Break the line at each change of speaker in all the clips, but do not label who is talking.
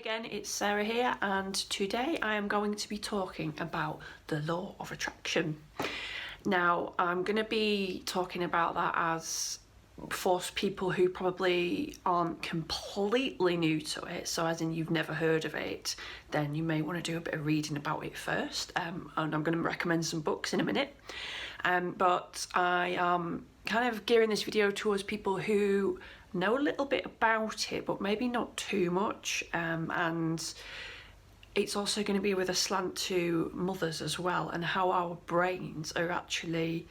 again, it's Sarah here, and today I am going to be talking about the law of attraction. Now, I'm going to be talking about that as for people who probably aren't completely new to it, so as in you've never heard of it, then you may want to do a bit of reading about it first, and I'm going to recommend some books in a minute. But I am kind of gearing this video towards people who know a little bit about it, but maybe not too much, and it's also going to be with a slant to mothers as well, and how our brains are actually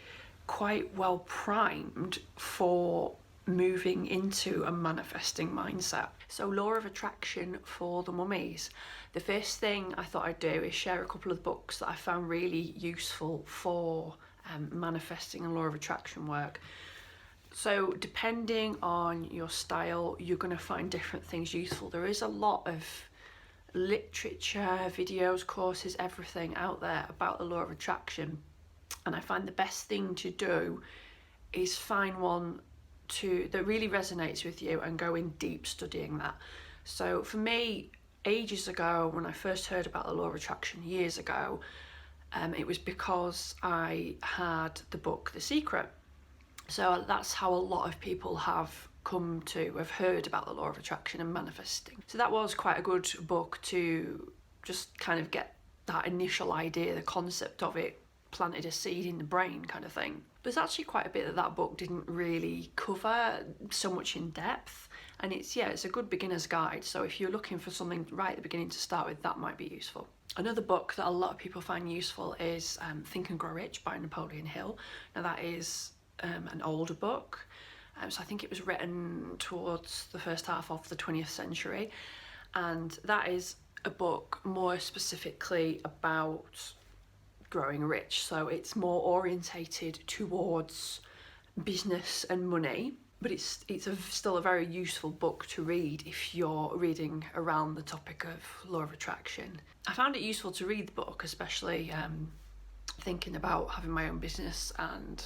quite well primed for moving into a manifesting mindset. So, law of attraction for the mummies. The first thing I thought I'd do is share a couple of books that I found really useful for manifesting and law of attraction work. So depending on your style, you're going to find different things useful. There is a lot of literature, videos, courses, everything out there about the law of attraction, and I find the best thing to do is find one that really resonates with you and go in deep studying that. So for me, ages ago, when I first heard about the law of attraction years ago, it was because I had the book The Secret. So that's how a lot of people have come to have heard about the law of attraction and manifesting. So that was quite a good book to just kind of get that initial idea, the concept of it, planted a seed in the brain kind of thing. There's actually quite a bit that that book didn't really cover so much in depth, and it's a good beginner's guide. So if you're looking for something right at the beginning to start with, that might be useful. Another book that a lot of people find useful is Think and Grow Rich by Napoleon Hill. Now that is an older book, so I think it was written towards the first half of the 20th century, and that is a book more specifically about growing rich. So it's more orientated towards business and money, but it's still a very useful book to read if you're reading around the topic of law of attraction. I found it useful to read the book, especially thinking about having my own business and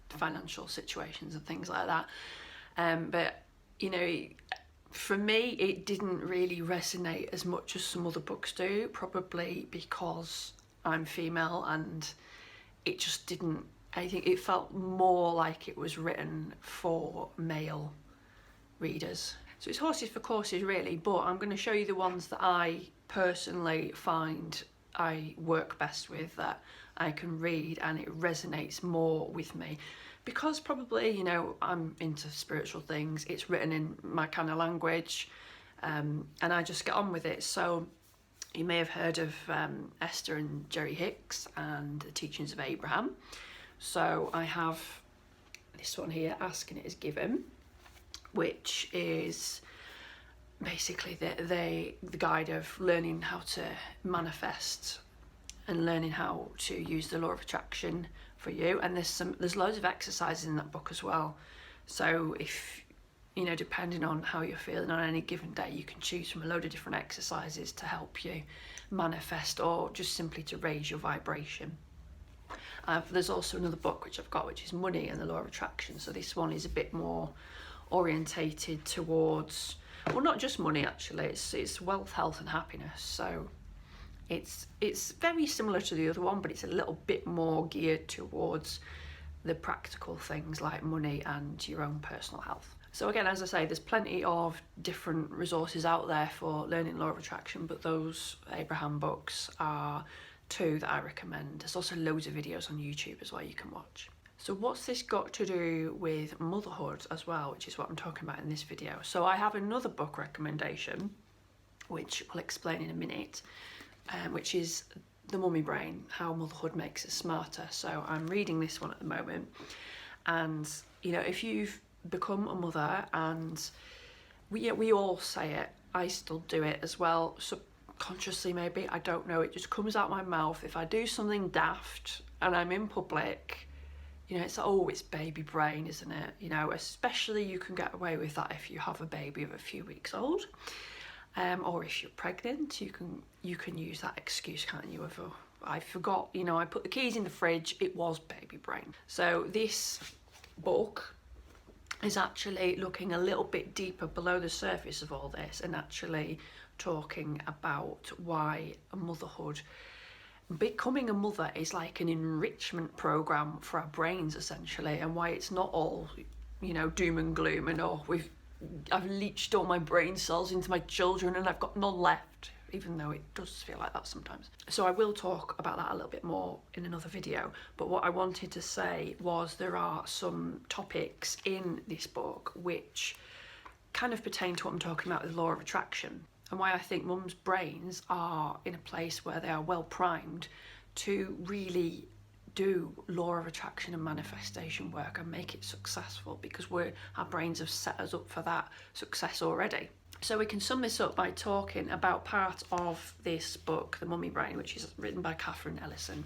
financial situations and things like that. But for me, it didn't really resonate as much as some other books do, probably because I'm female, and it just didn't. I think it felt more like it was written for male readers. So it's horses for courses really, but I'm going to show you the ones that I personally find I work best with, that I can read and it resonates more with me, because probably I'm into spiritual things, it's written in my kind of language, and I just get on with it. So you may have heard of Esther and Jerry Hicks and the Teachings of Abraham. So I have this one here, Ask and It Is Given, which is basically the guide of learning how to manifest and learning how to use the law of attraction for you. And there's loads of exercises in that book as well. So if depending on how you're feeling on any given day, you can choose from a load of different exercises to help you manifest, or just simply to raise your vibration. There's also another book which I've got, which is Money and the Law of Attraction. So this one is a bit more orientated towards, well, not just money actually, it's wealth, health and happiness. So it's very similar to the other one, but it's a little bit more geared towards the practical things like money and your own personal health. So again, as I say, there's plenty of different resources out there for learning law of attraction, but those Abraham books are two that I recommend. There's also loads of videos on YouTube as well you can watch. So what's this got to do with motherhood as well, which is what I'm talking about in this video? So I have another book recommendation, which I'll explain in a minute, which is The Mummy Brain, How Motherhood Makes Us Smarter. So I'm reading this one at the moment, and if you've become a mother, and we all say it, I still do it as well, subconsciously maybe, I don't know, it just comes out my mouth. If I do something daft and I'm in public, it's always baby brain, isn't it? Especially you can get away with that if you have a baby of a few weeks old, or if you're pregnant, you can use that excuse, can't you? I forgot, I put the keys in the fridge, it was baby brain. So this book is actually looking a little bit deeper below the surface of all this and actually talking about why motherhood, becoming a mother, is like an enrichment program for our brains essentially, and why it's not all, you know, doom and gloom and I've leached all my brain cells into my children and I've got none left, even though it does feel like that sometimes. So I will talk about that a little bit more in another video, but what I wanted to say was there are some topics in this book which kind of pertain to what I'm talking about with the law of attraction, and why I think mums' brains are in a place where they are well primed to really do law of attraction and manifestation work and make it successful, because our brains have set us up for that success already. So we can sum this up by talking about part of this book, The Mummy Brain, which is written by Catherine Ellison.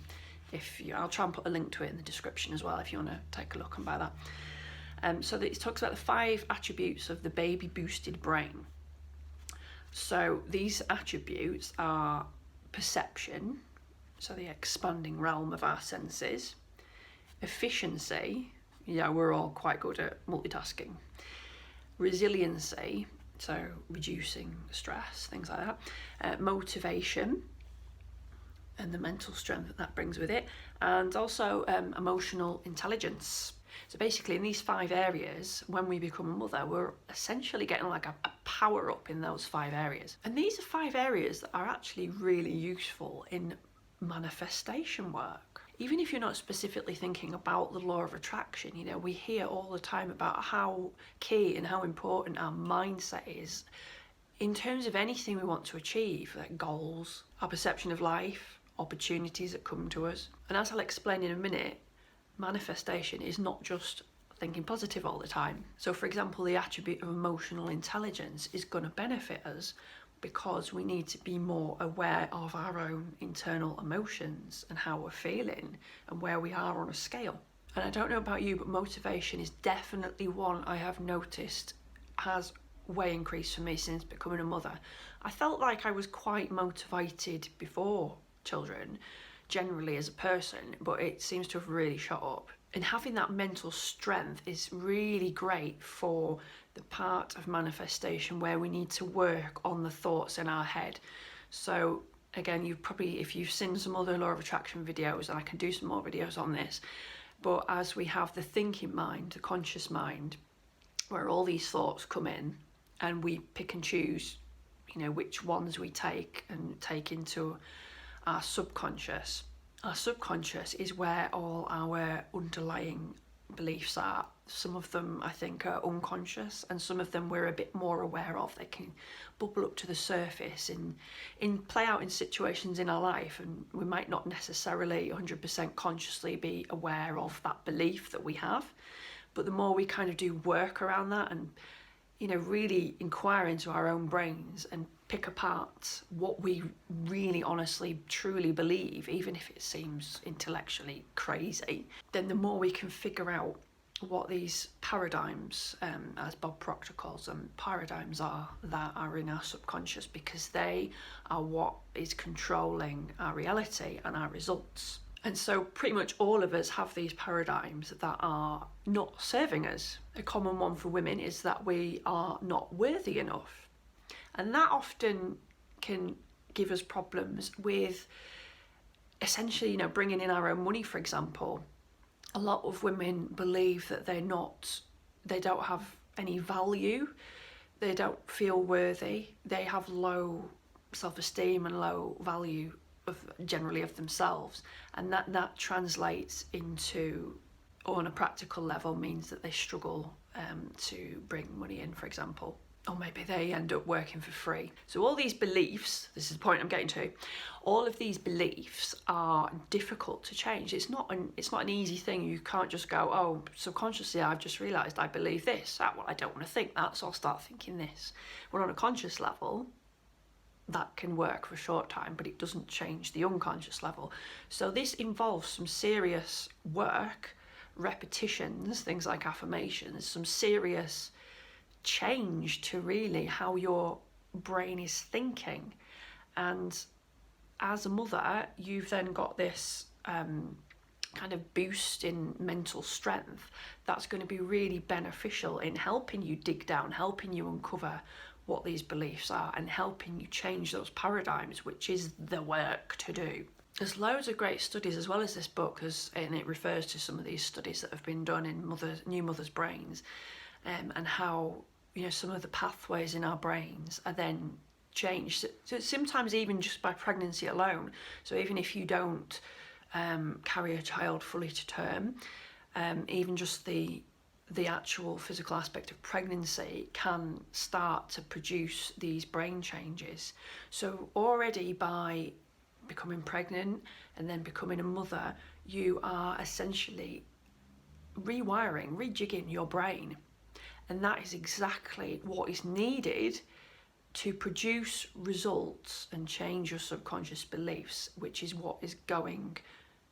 I'll try and put a link to it in the description as well if you want to take a look and buy that. So it talks about the 5 attributes of the baby boosted brain. So these attributes are perception, so the expanding realm of our senses; efficiency, we're all quite good at multitasking; resiliency, so reducing stress, things like that; motivation, and the mental strength that brings with it; and also emotional intelligence. So basically in these 5 areas, when we become a mother, we're essentially getting like a power up in those 5 areas. And these are 5 areas that are actually really useful in manifestation work. Even if you're not specifically thinking about the law of attraction, we hear all the time about how key and how important our mindset is in terms of anything we want to achieve, like goals, our perception of life, opportunities that come to us. And as I'll explain in a minute, manifestation is not just thinking positive all the time. So for example, the attribute of emotional intelligence is going to benefit us because we need to be more aware of our own internal emotions and how we're feeling and where we are on a scale. And I don't know about you, but motivation is definitely one I have noticed has way increased for me since becoming a mother. I felt like I was quite motivated before children, generally as a person, but it seems to have really shot up. And having that mental strength is really great for the part of manifestation where we need to work on the thoughts in our head. So again, if you've seen some other law of attraction videos, and I can do some more videos on this, but as we have the thinking mind, the conscious mind, where all these thoughts come in and we pick and choose, which ones we take into our subconscious. Our subconscious is where all our underlying beliefs are. Some of them I think are unconscious, and some of them we're a bit more aware of. They can bubble up to the surface and play out in situations in our life, and we might not necessarily 100% consciously be aware of that belief that we have. But the more we kind of do work around that and really inquire into our own brains and pick apart what we really honestly truly believe, even if it seems intellectually crazy, then the more we can figure out what these paradigms, as Bob Proctor calls them, paradigms are that are in our subconscious, because they are what is controlling our reality and our results. And so pretty much all of us have these paradigms that are not serving us. A common one for women is that we are not worthy enough. And that often can give us problems with essentially, bringing in our own money, for example. A lot of women believe that they don't have any value, they don't feel worthy, they have low self-esteem and low value generally of themselves, and that translates into, on a practical level, means that they struggle to bring money in, for example, or maybe they end up working for free. So all these beliefs, this is the point I'm getting to, all of these beliefs are difficult to change. It's not an easy thing. You can't just go, oh, subconsciously I've just realised I believe this. Well, I don't want to think that, so I'll start thinking this. Well, on a conscious level, that can work for a short time, but it doesn't change the unconscious level. So this involves some serious work, repetitions, things like affirmations, some serious change to really how your brain is thinking. And as a mother, you've then got this kind of boost in mental strength that's going to be really beneficial in helping you dig down, helping you uncover what these beliefs are and helping you change those paradigms, which is the work to do. There's loads of great studies as well as this book, and it refers to some of these studies that have been done in new mothers' brains, and how, you know, some of the pathways in our brains are then changed. So sometimes even just by pregnancy alone. So even if you don't carry a child fully to term, even just the actual physical aspect of pregnancy can start to produce these brain changes. So already by becoming pregnant and then becoming a mother, you are essentially rejigging your brain. And that is exactly what is needed to produce results and change your subconscious beliefs, which is what is going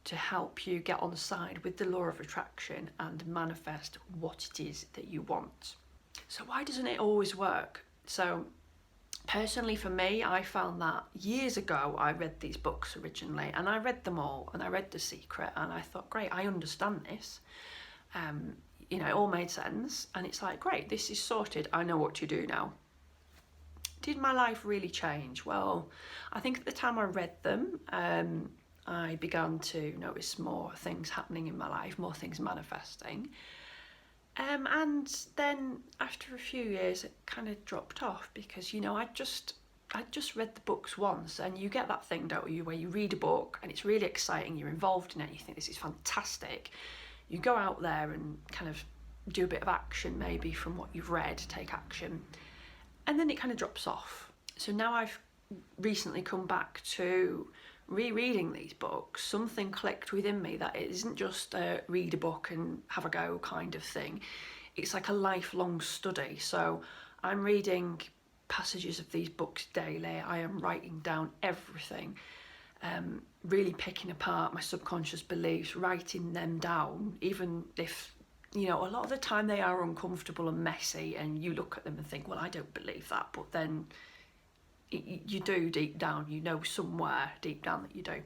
to help you get on side with the law of attraction and manifest what it is that you want. So why doesn't it always work? So personally for me, I found that years ago I read these books originally, and I read them all, and I read The Secret, and I thought, great, I understand this. You know, it all made sense, and it's like, great, this is sorted, I know what to do now. Did my life really change? Well, I think at the time I read them, I began to notice more things happening in my life, more things manifesting. And then after a few years, it kind of dropped off because, you know, I just read the books once, and you get that thing, don't you, where you read a book and it's really exciting, you're involved in it, you think this is fantastic. You go out there and kind of do a bit of action, maybe from what you've read, take action, and then it kind of drops off. So now I've recently come back to rereading these books. Something clicked within me that it isn't just a read a book and have a go kind of thing. It's like a lifelong study. So I'm reading passages of these books daily. I am writing down everything, really picking apart my subconscious beliefs, writing them down, even if, you know, a lot of the time they are uncomfortable and messy, and you look at them and think, well, I don't believe that, but then you do deep down, you know, somewhere deep down that you do.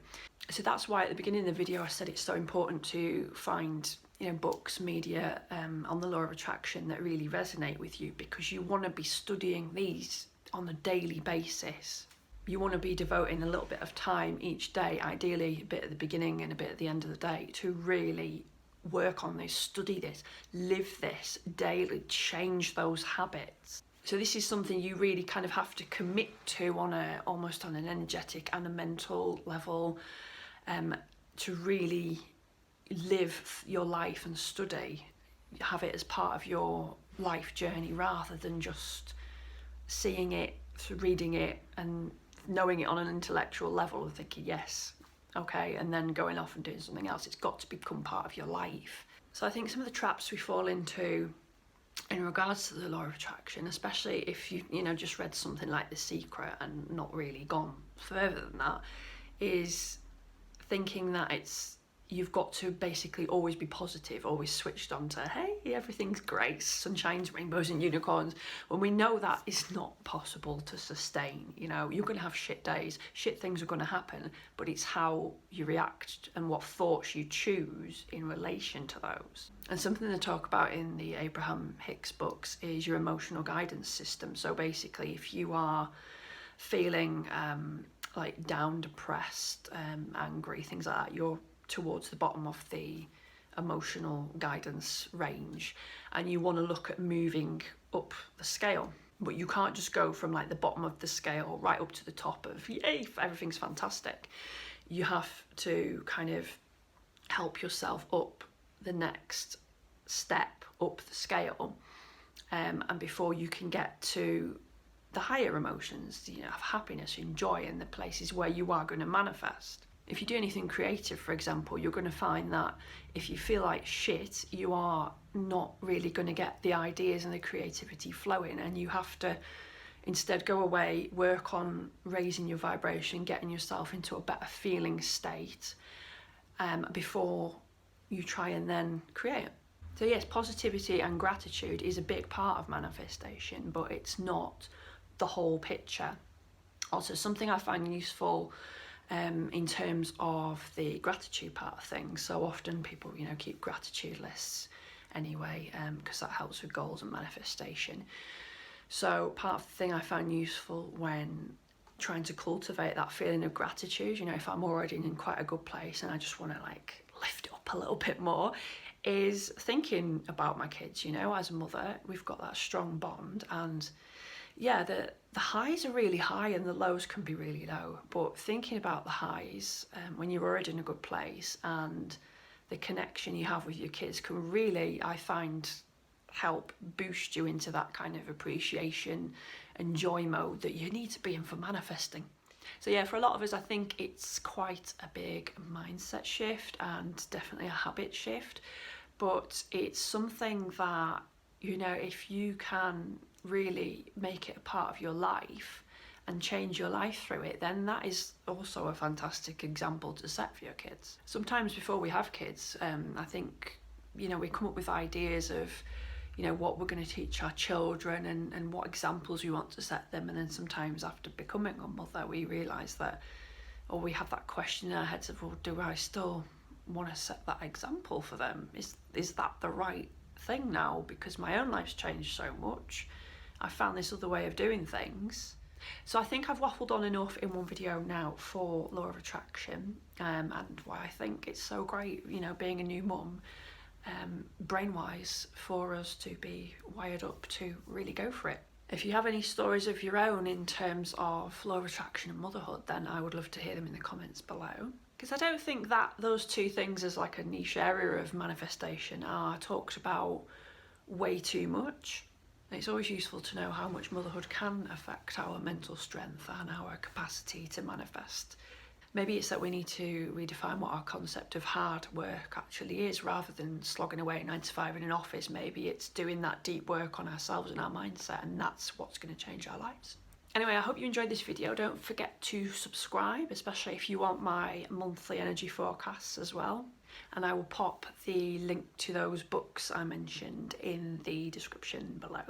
So that's why at the beginning of the video I said it's so important to find, you know, books, media on the law of attraction that really resonate with you, because you want to be studying these on a daily basis. You want to be devoting a little bit of time each day, ideally a bit at the beginning and a bit at the end of the day, to really work on this, study this, live this daily, change those habits. So this is something you really kind of have to commit to on almost on an energetic and a mental level, to really live your life and study, have it as part of your life journey, rather than just seeing it, reading it and knowing it on an intellectual level and thinking, yes, okay, and then going off and doing something else. It's got to become part of your life. So I think some of the traps we fall into in regards to the law of attraction, especially if you know, just read something like The Secret and not really gone further than that, is thinking that you've got to basically always be positive, always switched on to, hey, everything's great, sunshines, rainbows and unicorns, when we know that is not possible to sustain. You know, you're going to have shit days, shit things are going to happen, but it's how you react and what thoughts you choose in relation to those. And something they talk about in the Abraham Hicks books is your emotional guidance system. So basically, if you are feeling like down, depressed, angry, things like that, you're towards the bottom of the emotional guidance range, and you want to look at moving up the scale. But you can't just go from like the bottom of the scale right up to the top of, yay, everything's fantastic. You have to kind of help yourself up the next step up the scale, and before you can get to the higher emotions, you know, of happiness and joy, and the places where you are going to manifest. If you do anything creative, for example, you're going to find that if you feel like shit, you are not really going to get the ideas and the creativity flowing, and you have to instead go away, work on raising your vibration, getting yourself into a better feeling state, before you try and then create. So yes, positivity and gratitude is a big part of manifestation, but it's not the whole picture. Also, something I find useful in terms of the gratitude part of things. So often people, keep gratitude lists anyway, because that helps with goals and manifestation. So part of the thing I found useful when trying to cultivate that feeling of gratitude, if I'm already in quite a good place and I just want to lift it up a little bit more, is thinking about my kids. As a mother, we've got that strong bond, and yeah, the highs are really high and the lows can be really low. But thinking about the highs, when you're already in a good place, and the connection you have with your kids can really, I find, help boost you into that kind of appreciation and joy mode that you need to be in for manifesting. So yeah, for a lot of us, I think it's quite a big mindset shift and definitely a habit shift, but it's something that, if you can really make it a part of your life and change your life through it, then that is also a fantastic example to set for your kids. Sometimes before we have kids, I think, we come up with ideas of, what we're going to teach our children and what examples we want to set them. And then sometimes after becoming a mother, we realise that, or we have that question in our heads of, well, do I still want to set that example for them? Is that the right thing now? Because my own life's changed so much. I found this other way of doing things. So I think I've waffled on enough in one video now for law of attraction, and why I think it's so great, being a new mum, brain-wise, for us to be wired up to really go for it. If you have any stories of your own in terms of law of attraction and motherhood, then I would love to hear them in the comments below. Because I don't think that those two things as a niche area of manifestation are talked about way too much. It's always useful to know how much motherhood can affect our mental strength and our capacity to manifest. Maybe it's that we need to redefine what our concept of hard work actually is, rather than slogging away 9 to 5 in an office. Maybe it's doing that deep work on ourselves and our mindset, and that's what's going to change our lives. Anyway, I hope you enjoyed this video. Don't forget to subscribe, especially if you want my monthly energy forecasts as well. And I will pop the link to those books I mentioned in the description below.